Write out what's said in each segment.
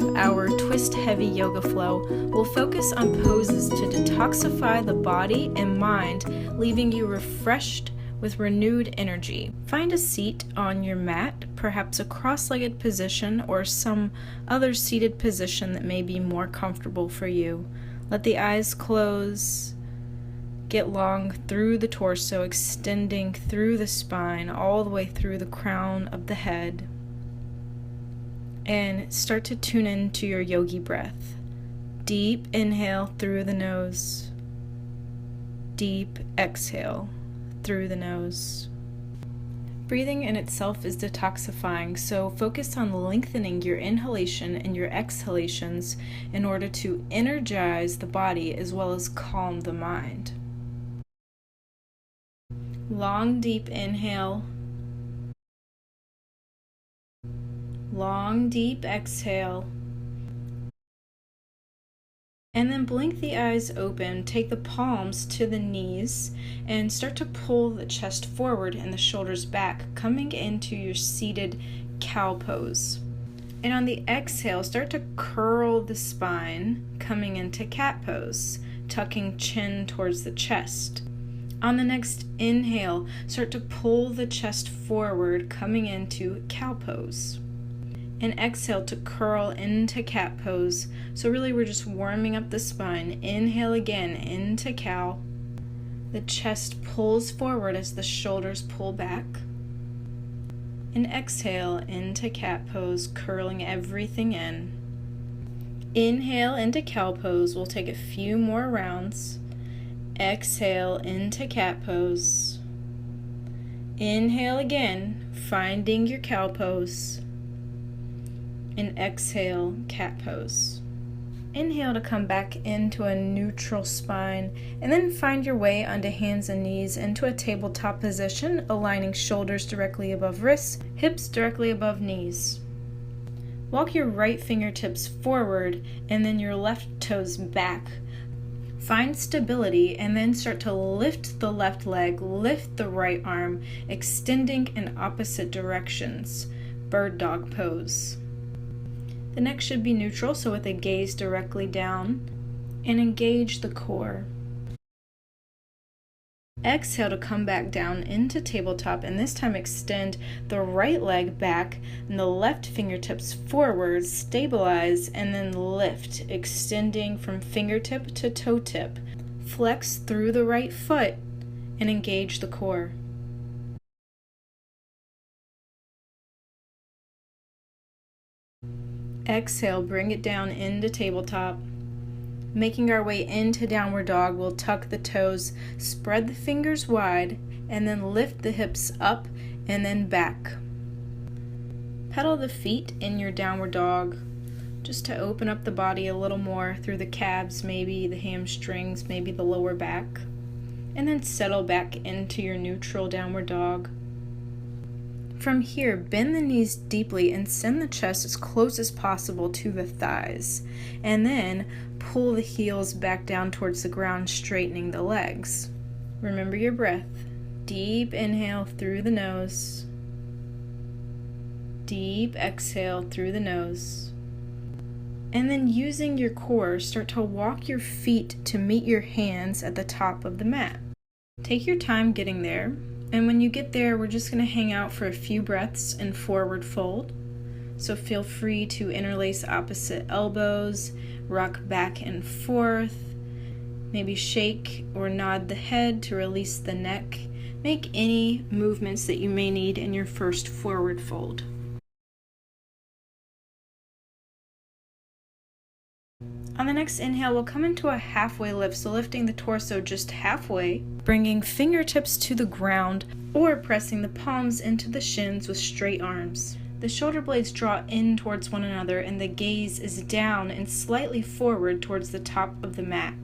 half-hour twist-heavy yoga flow will focus on poses to detoxify the body and mind, leaving you refreshed with renewed energy. Find a seat on your mat, perhaps a cross-legged position or some other seated position that may be more comfortable for you. Let the eyes close. Get long through the torso, extending through the spine, all the way through the crown of the head. And start to tune into your yogi breath. Deep inhale through the nose. Deep exhale through the nose. Breathing in itself is detoxifying, so focus on lengthening your inhalation and your exhalations in order to energize the body as well as calm the mind. Long, deep inhale. Long, deep exhale. And then blink the eyes open, take the palms to the knees, and start to pull the chest forward and the shoulders back, coming into your seated cow pose. And on the exhale, start to curl the spine, coming into cat pose, tucking chin towards the chest. On the next inhale, start to pull the chest forward, coming into cow pose. And exhale to curl into cat pose. So really we're just warming up the spine. Inhale again into cow. The chest pulls forward as the shoulders pull back. And exhale into cat pose, curling everything in. Inhale into cow pose. We'll take a few more rounds. Exhale into cat pose. Inhale again, finding your cow pose. And exhale, cat pose. Inhale to come back into a neutral spine, and then find your way onto hands and knees into a tabletop position, aligning shoulders directly above wrists, hips directly above knees. Walk your right fingertips forward and then your left toes back. Find stability and then start to lift the left leg, lift the right arm, extending in opposite directions. Bird dog pose. The neck should be neutral, so with a gaze directly down, and engage the core. Exhale to come back down into tabletop, and this time extend the right leg back and the left fingertips forward, stabilize, and then lift, extending from fingertip to toe tip. Flex through the right foot and engage the core. Exhale, bring it down into tabletop. Making our way into downward dog, we'll tuck the toes, spread the fingers wide, and then lift the hips up and then back. Pedal the feet in your downward dog, just to open up the body a little more through the calves, maybe the hamstrings, maybe the lower back. And then settle back into your neutral downward dog. From here, bend the knees deeply and send the chest as close as possible to the thighs. And then pull the heels back down towards the ground, straightening the legs. Remember your breath. Deep inhale through the nose. Deep exhale through the nose. And then using your core, start to walk your feet to meet your hands at the top of the mat. Take your time getting there. And when you get there, we're just going to hang out for a few breaths in forward fold. So feel free to interlace opposite elbows, rock back and forth, maybe shake or nod the head to release the neck. Make any movements that you may need in your first forward fold. On the next inhale, we'll come into a halfway lift, so lifting the torso just halfway, bringing fingertips to the ground, or pressing the palms into the shins with straight arms. The shoulder blades draw in towards one another, and the gaze is down and slightly forward towards the top of the mat.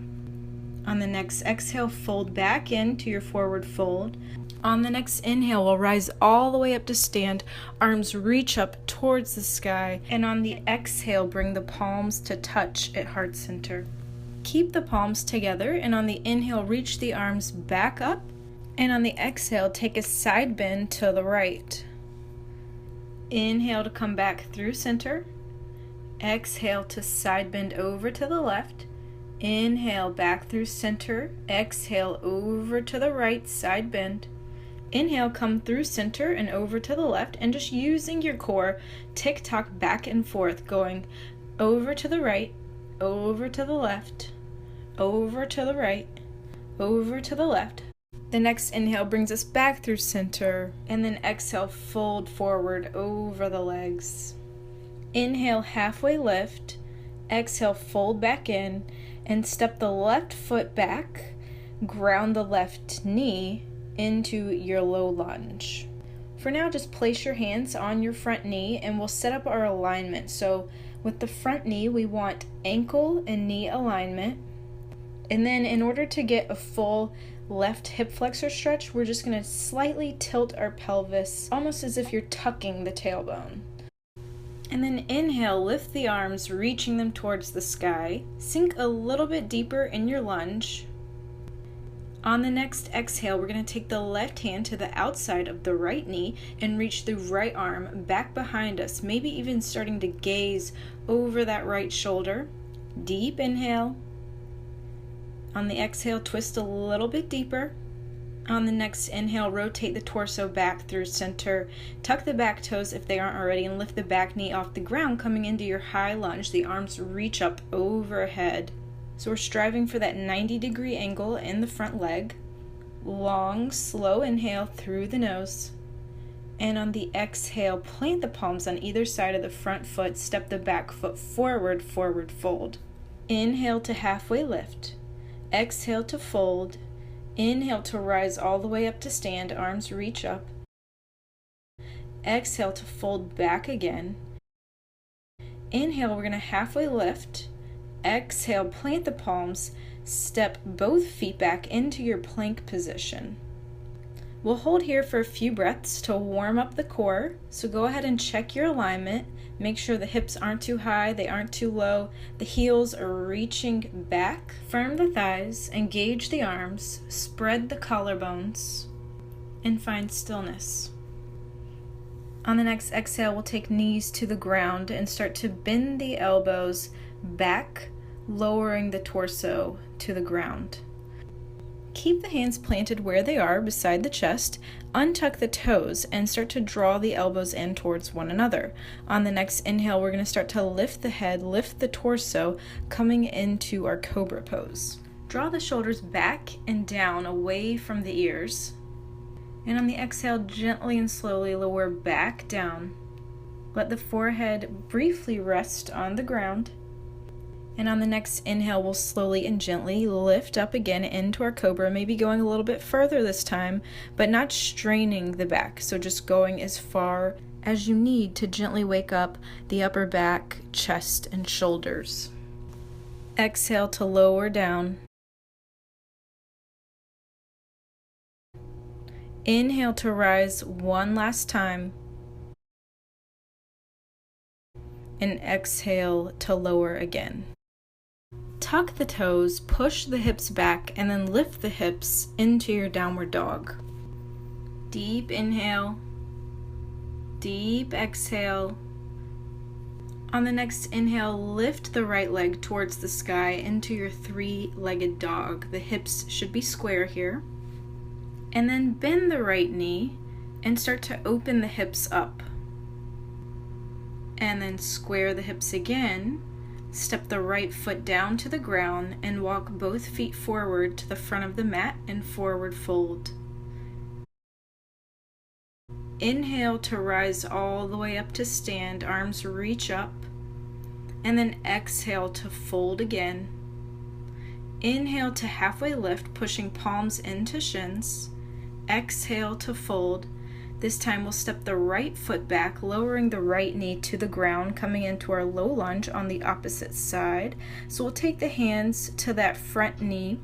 On the next exhale, fold back into your forward fold. On the next inhale, we'll rise all the way up to stand, arms reach up towards the sky, and on the exhale, bring the palms to touch at heart center. Keep the palms together, and on the inhale, reach the arms back up, and on the exhale, take a side bend to the right. Inhale to come back through center. Exhale to side bend over to the left. Inhale back through center. Exhale over to the right, side bend. Inhale, come through center and over to the left, and just using your core, tick-tock back and forth, going over to the right, over to the left, over to the right, over to the left. The next inhale brings us back through center, and then exhale, fold forward over the legs. Inhale, halfway lift. Exhale, fold back in, and step the left foot back, ground the left knee into your low lunge. For now, just place your hands on your front knee and we'll set up our alignment. So with the front knee, we want ankle and knee alignment. And then in order to get a full left hip flexor stretch, we're just going to slightly tilt our pelvis, almost as if you're tucking the tailbone. And then inhale, lift the arms, reaching them towards the sky. Sink a little bit deeper in your lunge. On the next exhale, we're going to take the left hand to the outside of the right knee and reach the right arm back behind us, maybe even starting to gaze over that right shoulder. Deep inhale. On the exhale, twist a little bit deeper. On the next inhale, rotate the torso back through center. Tuck the back toes if they aren't already, and lift the back knee off the ground, coming into your high lunge. The arms reach up overhead. So we're striving for that 90-degree angle in the front leg. Long, slow inhale through the nose. And on the exhale, plant the palms on either side of the front foot. Step the back foot forward, forward fold. Inhale to halfway lift. Exhale to fold. Inhale to rise all the way up to stand, arms reach up. Exhale to fold back again. Inhale, we're going to halfway lift. Exhale, plant the palms, step both feet back into your plank position. We'll hold here for a few breaths to warm up the core, so go ahead and check your alignment. Make sure the hips aren't too high, they aren't too low. The heels are reaching back. Firm the thighs, engage the arms, spread the collarbones, and find stillness. On the next exhale, we'll take knees to the ground and start to bend the elbows back, lowering the torso to the ground. Keep the hands planted where they are beside the chest. Untuck the toes and start to draw the elbows in towards one another. On the next inhale, we're going to start to lift the head, lift the torso, coming into our cobra pose. Draw the shoulders back and down away from the ears. And on the exhale, gently and slowly lower back down. Let the forehead briefly rest on the ground. And on the next inhale, we'll slowly and gently lift up again into our cobra, maybe going a little bit further this time, but not straining the back. So just going as far as you need to gently wake up the upper back, chest, and shoulders. Exhale to lower down. Inhale to rise one last time. And exhale to lower again. Tuck the toes, push the hips back, and then lift the hips into your downward dog. Deep inhale, deep exhale. On the next inhale, lift the right leg towards the sky into your three-legged dog. The hips should be square here. And then bend the right knee and start to open the hips up. And then square the hips again. Step the right foot down to the ground and walk both feet forward to the front of the mat and forward fold. Inhale to rise all the way up to stand, arms reach up, and then exhale to fold again. Inhale to halfway lift, pushing palms into shins. Exhale to fold. This time we'll step the right foot back, lowering the right knee to the ground, coming into our low lunge on the opposite side. So we'll take the hands to that front knee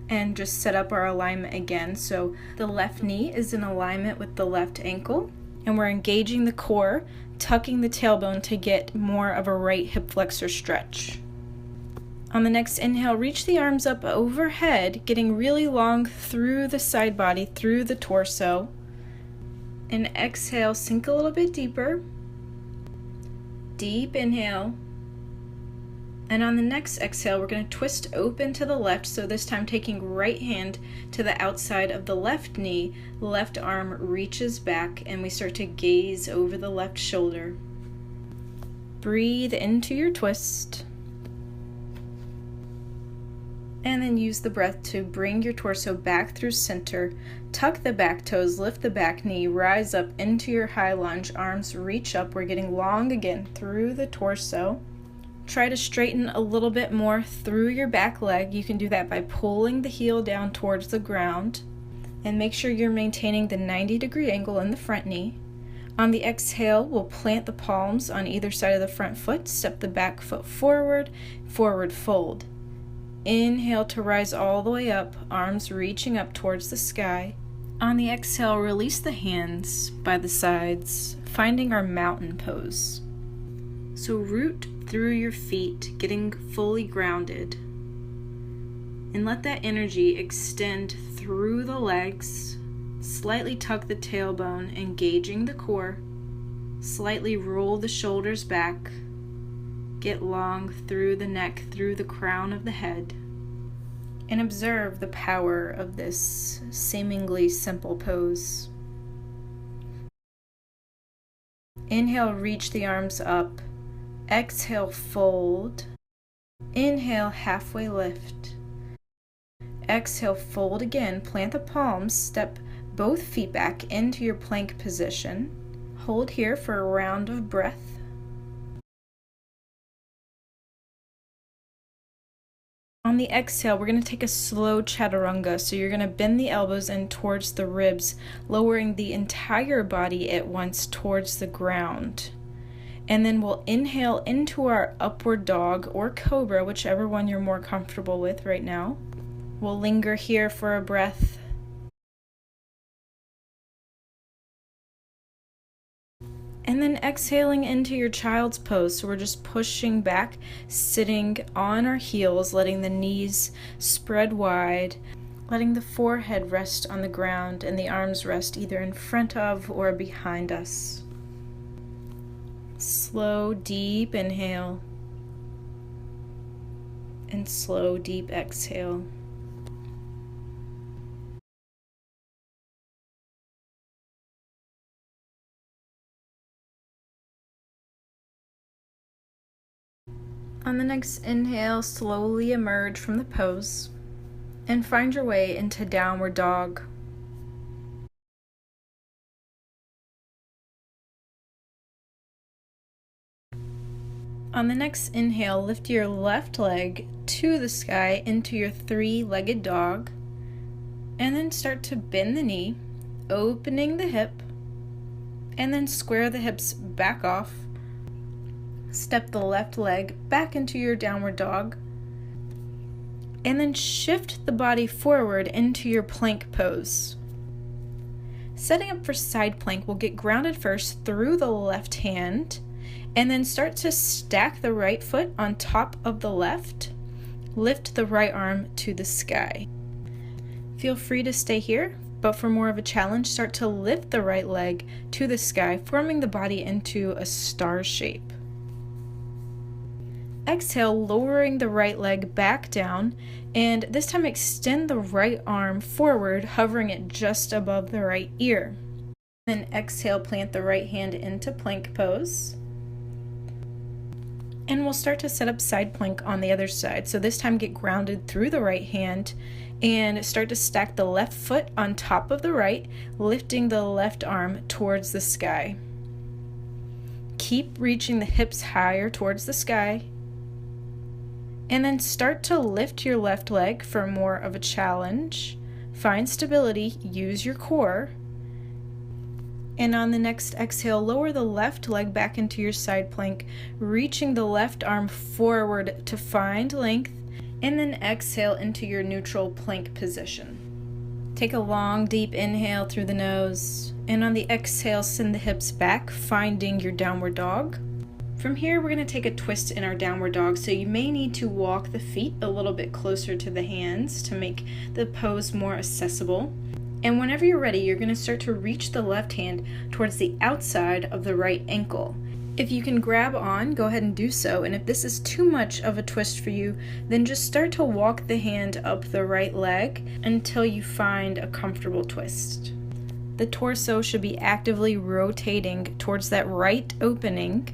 and just set up our alignment again. So the left knee is in alignment with the left ankle, and we're engaging the core, tucking the tailbone to get more of a right hip flexor stretch. On the next inhale, reach the arms up overhead, getting really long through the side body, through the torso. And exhale, sink a little bit deeper. Deep inhale. And on the next exhale, we're going to twist open to the left, so this time taking right hand to the outside of the left knee, left arm reaches back, and we start to gaze over the left shoulder. Breathe into your twist. And then use the breath to bring your torso back through center. Tuck the back toes, lift the back knee, rise up into your high lunge, arms reach up. We're getting long again through the torso. Try to straighten a little bit more through your back leg. You can do that by pulling the heel down towards the ground. And make sure you're maintaining the 90-degree angle in the front knee. On the exhale, we'll plant the palms on either side of the front foot. Step the back foot forward, forward fold. Inhale to rise all the way up, arms reaching up towards the sky. On the exhale, release the hands by the sides, finding our mountain pose. So root through your feet, getting fully grounded. And let that energy extend through the legs. Slightly tuck the tailbone, engaging the core. Slightly roll the shoulders back. Get long through the neck, through the crown of the head. And observe the power of this seemingly simple pose. Inhale, reach the arms up. Exhale, fold. Inhale, halfway lift. Exhale, fold again. Plant the palms, step both feet back into your plank position. Hold here for a round of breath. On the exhale, we're going to take a slow chaturanga. So you're going to bend the elbows in towards the ribs, lowering the entire body at once towards the ground. And then we'll inhale into our upward dog or cobra, whichever one you're more comfortable with right now. We'll linger here for a breath. And then exhaling into your child's pose. So we're just pushing back, sitting on our heels, letting the knees spread wide, letting the forehead rest on the ground and the arms rest either in front of or behind us. Slow, deep inhale. And slow, deep exhale. On the next inhale, slowly emerge from the pose and find your way into downward dog. On the next inhale, lift your left leg to the sky into your three-legged dog, and then start to bend the knee, opening the hip, and then square the hips back off. Step the left leg back into your downward dog, and then shift the body forward into your plank pose. Setting up for side plank, we'll get grounded first through the left hand, and then start to stack the right foot on top of the left. Lift the right arm to the sky. Feel free to stay here, but for more of a challenge, start to lift the right leg to the sky, forming the body into a star shape. Exhale, lowering the right leg back down, and this time extend the right arm forward, hovering it just above the right ear. Then exhale, plant the right hand into plank pose. And we'll start to set up side plank on the other side. So this time get grounded through the right hand and start to stack the left foot on top of the right, lifting the left arm towards the sky. Keep reaching the hips higher towards the sky. And then start to lift your left leg for more of a challenge. Find stability, use your core. And on the next exhale, lower the left leg back into your side plank, reaching the left arm forward to find length, and then exhale into your neutral plank position. Take a long, deep inhale through the nose, and on the exhale, send the hips back, finding your downward dog. From here, we're going to take a twist in our downward dog, so you may need to walk the feet a little bit closer to the hands to make the pose more accessible. And whenever you're ready, you're going to start to reach the left hand towards the outside of the right ankle. If you can grab on, go ahead and do so, and if this is too much of a twist for you, then just start to walk the hand up the right leg until you find a comfortable twist. The torso should be actively rotating towards that right opening.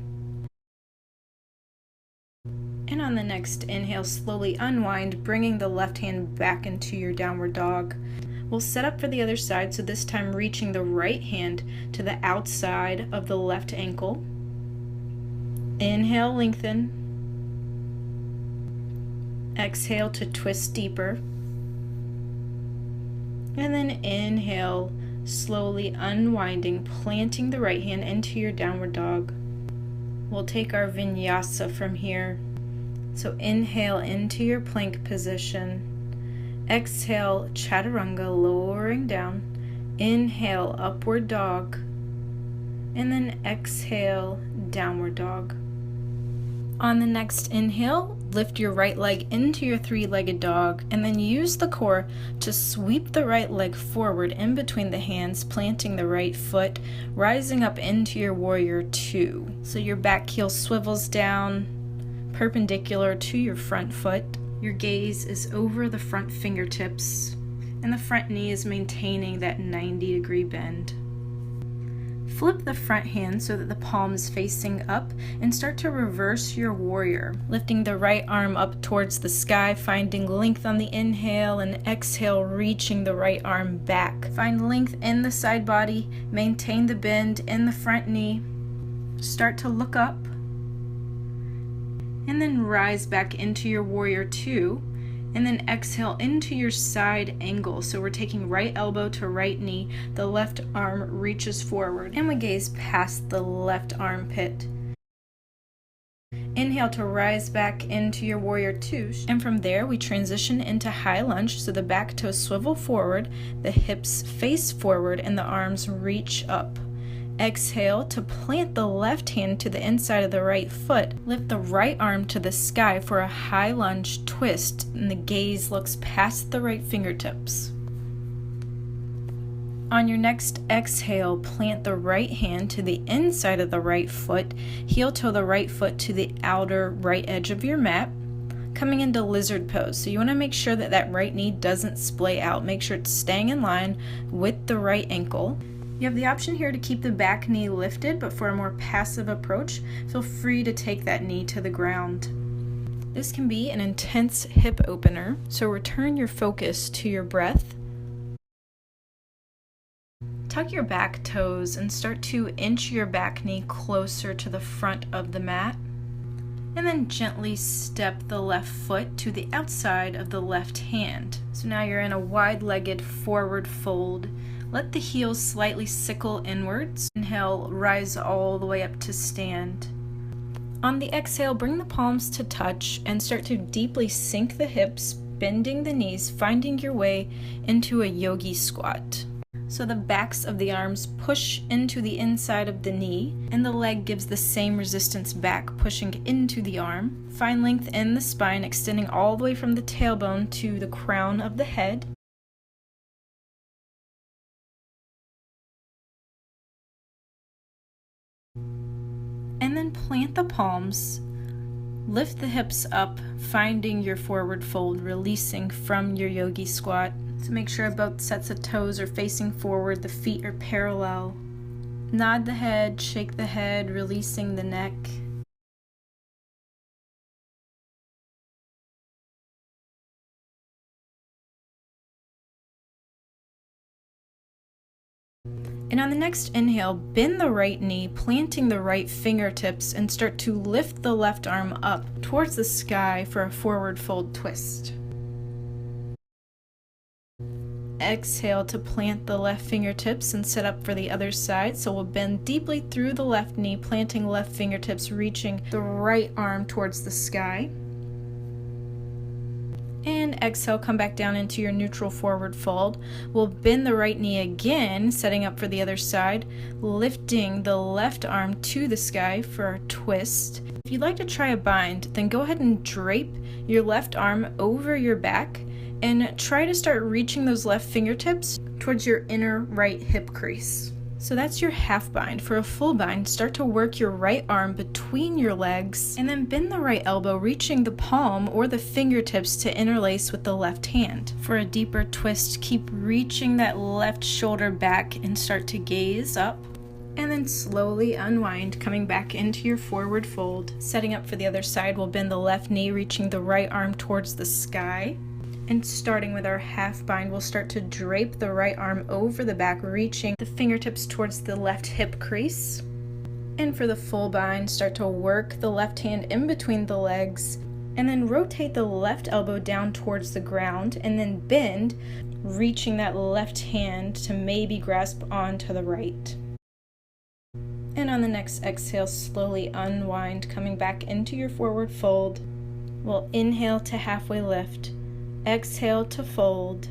And on the next inhale, slowly unwind, bringing the left hand back into your downward dog. We'll set up for the other side, so this time reaching the right hand to the outside of the left ankle. Inhale, lengthen. Exhale to twist deeper. And then inhale, slowly unwinding, planting the right hand into your downward dog. We'll take our Vinyasa from here. So inhale into your plank position. Exhale, chaturanga, lowering down. Inhale, upward dog. And then exhale, downward dog. On the next inhale, lift your right leg into your three-legged dog, and then use the core to sweep the right leg forward in between the hands, planting the right foot, rising up into your warrior two. So your back heel swivels down, perpendicular to your front foot. Your gaze is over the front fingertips, and the front knee is maintaining that 90-degree bend. Flip the front hand so that the palm is facing up and start to reverse your warrior, lifting the right arm up towards the sky, finding length on the inhale, and exhale, reaching the right arm back. Find length in the side body, maintain the bend in the front knee. Start to look up, and then rise back into your warrior two, and then exhale into your side angle. So we're taking right elbow to right knee, the left arm reaches forward, and we gaze past the left armpit. Inhale to rise back into your warrior two, and from there we transition into high lunge, so the back toes swivel forward, the hips face forward, and the arms reach up. Exhale to plant the left hand to the inside of the right foot. Lift the right arm to the sky for a high lunge twist, and the gaze looks past the right fingertips. On your next exhale, plant the right hand to the inside of the right foot, heel toe the right foot to the outer right edge of your mat, coming into lizard pose. So you want to make sure that that right knee doesn't splay out. Make sure it's staying in line with the right ankle. You have the option here to keep the back knee lifted, but for a more passive approach, feel free to take that knee to the ground. This can be an intense hip opener, so return your focus to your breath. Tuck your back toes and start to inch your back knee closer to the front of the mat. And then gently step the left foot to the outside of the left hand. So now you're in a wide-legged forward fold. Let the heels slightly sickle inwards. Inhale, rise all the way up to stand. On the exhale, bring the palms to touch and start to deeply sink the hips, bending the knees, finding your way into a yogi squat. So the backs of the arms push into the inside of the knee, and the leg gives the same resistance back, pushing into the arm. Find length in the spine, extending all the way from the tailbone to the crown of the head. And then plant the palms, lift the hips up, finding your forward fold, releasing from your yogi squat. So make sure both sets of toes are facing forward, the feet are parallel. Nod the head, shake the head, releasing the neck. And on the next inhale, bend the right knee, planting the right fingertips, and start to lift the left arm up towards the sky for a forward fold twist. Exhale to plant the left fingertips and set up for the other side. So we'll bend deeply through the left knee, planting left fingertips, reaching the right arm towards the sky. And exhale, come back down into your neutral forward fold. We'll bend the right knee again, setting up for the other side, lifting the left arm to the sky for a twist. If you'd like to try a bind, then go ahead and drape your left arm over your back and try to start reaching those left fingertips towards your inner right hip crease. So that's your half bind. For a full bind, start to work your right arm between your legs and then bend the right elbow, reaching the palm or the fingertips to interlace with the left hand. For a deeper twist, keep reaching that left shoulder back and start to gaze up. And then slowly unwind, coming back into your forward fold. Setting up for the other side, we'll bend the left knee, reaching the right arm towards the sky. And starting with our half bind, we'll start to drape the right arm over the back, reaching the fingertips towards the left hip crease. And for the full bind, start to work the left hand in between the legs, and then rotate the left elbow down towards the ground, and then bend, reaching that left hand to maybe grasp onto the right. And on the next exhale, slowly unwind, coming back into your forward fold. We'll inhale to halfway lift. Exhale to fold,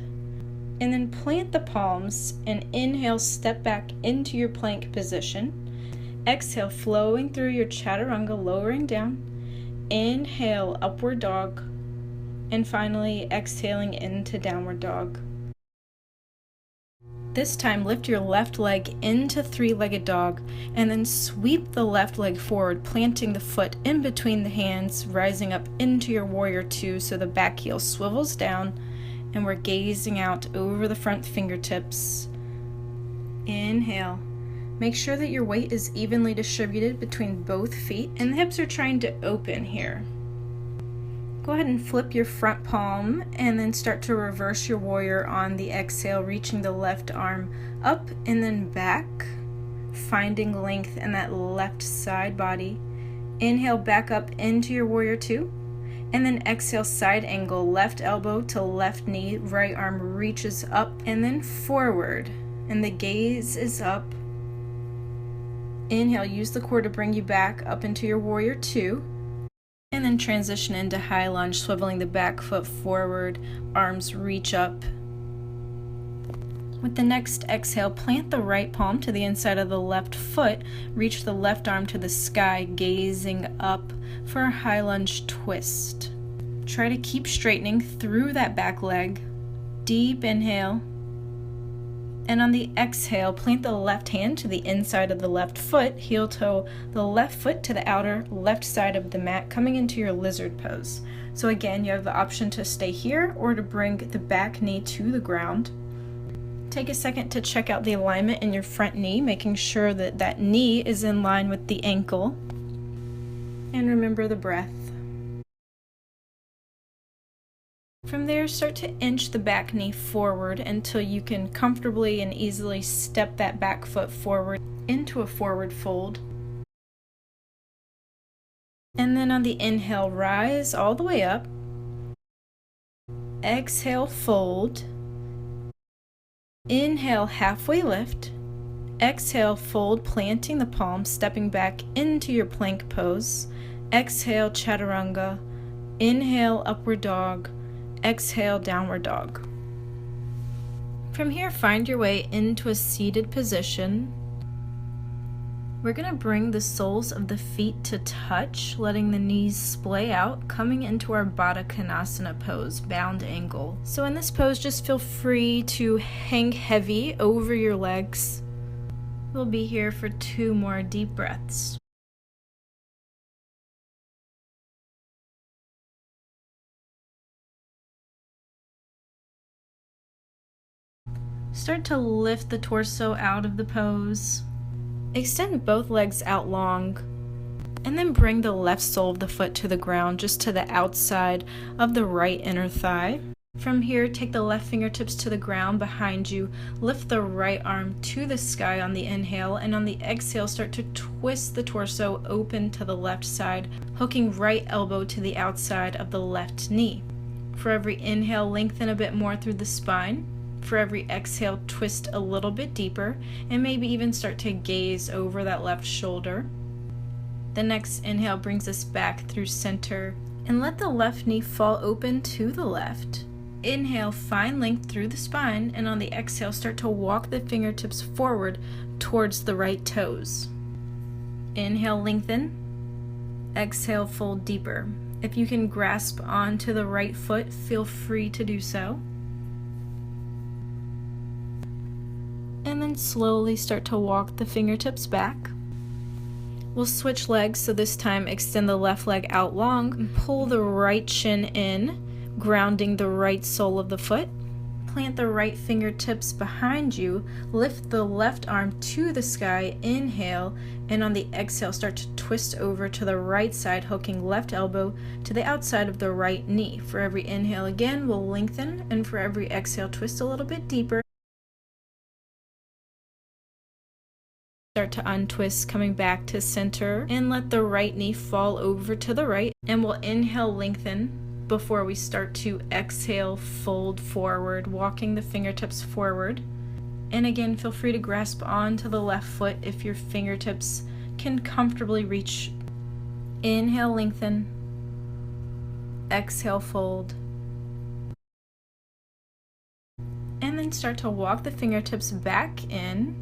and then plant the palms and inhale, step back into your plank position. Exhale, flowing through your chaturanga, lowering down. Inhale, upward dog, and finally exhaling into downward dog. This time, lift your left leg into three-legged dog and then sweep the left leg forward, planting the foot in between the hands, rising up into your warrior two so the back heel swivels down and we're gazing out over the front fingertips. Inhale. Make sure that your weight is evenly distributed between both feet and the hips are trying to open here. Go ahead and flip your front palm and then start to reverse your warrior on the exhale, reaching the left arm up and then back, finding length in that left side body. Inhale back up into your warrior two, and then exhale side angle, left elbow to left knee, right arm reaches up and then forward, and the gaze is up. Inhale, use the core to bring you back up into your warrior two. And then transition into high lunge, swiveling the back foot forward, arms reach up. With the next exhale, plant the right palm to the inside of the left foot, reach the left arm to the sky, gazing up for a high lunge twist. Try to keep straightening through that back leg. Deep inhale. And on the exhale, plant the left hand to the inside of the left foot, heel toe the left foot to the outer left side of the mat, coming into your lizard pose. So again, you have the option to stay here or to bring the back knee to the ground. Take a second to check out the alignment in your front knee, making sure that that knee is in line with the ankle. And remember the breath. From there, start to inch the back knee forward until you can comfortably and easily step that back foot forward into a forward fold. And then on the inhale, rise all the way up. Exhale, fold. Inhale, halfway lift. Exhale, fold, planting the palms, stepping back into your plank pose. Exhale, chaturanga. Inhale, upward dog. Exhale, downward dog. From here, find your way into a seated position. We're going to bring the soles of the feet to touch, letting the knees splay out, coming into our Baddha Konasana pose, bound angle. So in this pose, just feel free to hang heavy over your legs. We'll be here for 2 more deep breaths. Start to lift the torso out of the pose. Extend both legs out long, and then bring the left sole of the foot to the ground, just to the outside of the right inner thigh. From here, take the left fingertips to the ground behind you, lift the right arm to the sky on the inhale, and on the exhale, start to twist the torso open to the left side, hooking right elbow to the outside of the left knee. For every inhale, lengthen a bit more through the spine. For every exhale, twist a little bit deeper, and maybe even start to gaze over that left shoulder. The next inhale brings us back through center, and let the left knee fall open to the left. Inhale, find length through the spine, and on the exhale, start to walk the fingertips forward towards the right toes. Inhale, lengthen. Exhale, fold deeper. If you can grasp onto the right foot, feel free to do so. And then And slowly start to walk the fingertips back. We'll switch legs, so this time extend the left leg out long and pull the right shin in, grounding the right sole of the foot. Plant the right fingertips behind you, lift the left arm to the sky, inhale, and on the exhale start to twist over to the right side, hooking left elbow to the outside of the right knee. For every inhale again, we'll lengthen, and for every exhale, twist a little bit deeper. Start to untwist, coming back to center, and let the right knee fall over to the right, and we'll inhale, lengthen, before we start to exhale, fold forward, walking the fingertips forward. And again, feel free to grasp onto the left foot if your fingertips can comfortably reach. Inhale, lengthen. Exhale, fold. And then start to walk the fingertips back in.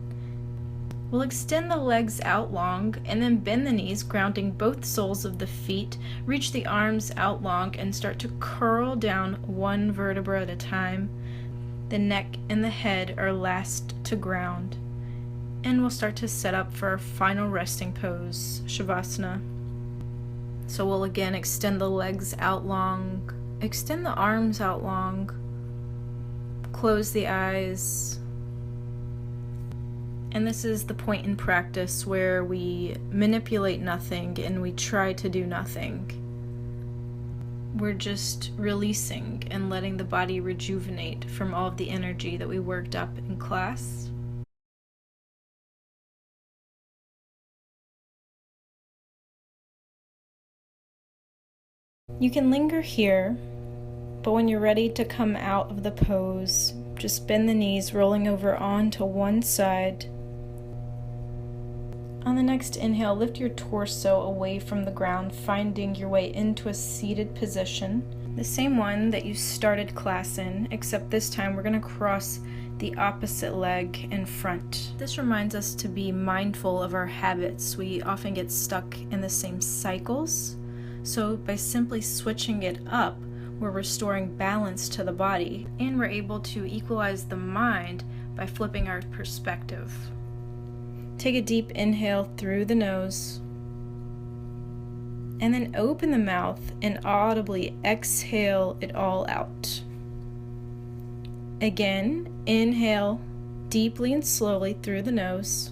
We'll extend the legs out long and then bend the knees, grounding both soles of the feet. Reach the arms out long and start to curl down one vertebra at a time. The neck and the head are last to ground. And we'll start to set up for our final resting pose, Shavasana. So we'll again extend the legs out long, extend the arms out long, close the eyes. And this is the point in practice where we manipulate nothing and we try to do nothing. We're just releasing and letting the body rejuvenate from all of the energy that we worked up in class. You can linger here, but when you're ready to come out of the pose, just bend the knees, rolling over onto one side. On the next inhale, lift your torso away from the ground, finding your way into a seated position. The same one that you started class in, except this time we're going to cross the opposite leg in front. This reminds us to be mindful of our habits. We often get stuck in the same cycles. So by simply switching it up, we're restoring balance to the body, and we're able to equalize the mind by flipping our perspective. Take a deep inhale through the nose, and then open the mouth and audibly exhale it all out. Again, inhale deeply and slowly through the nose,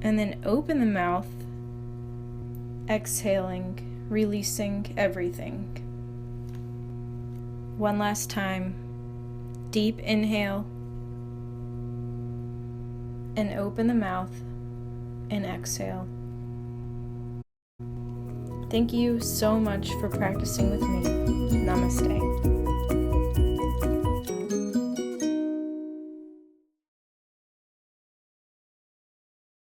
and then open the mouth, exhaling, releasing everything. One last time. Deep inhale, and open the mouth and exhale. Thank you so much for practicing with me. Namaste.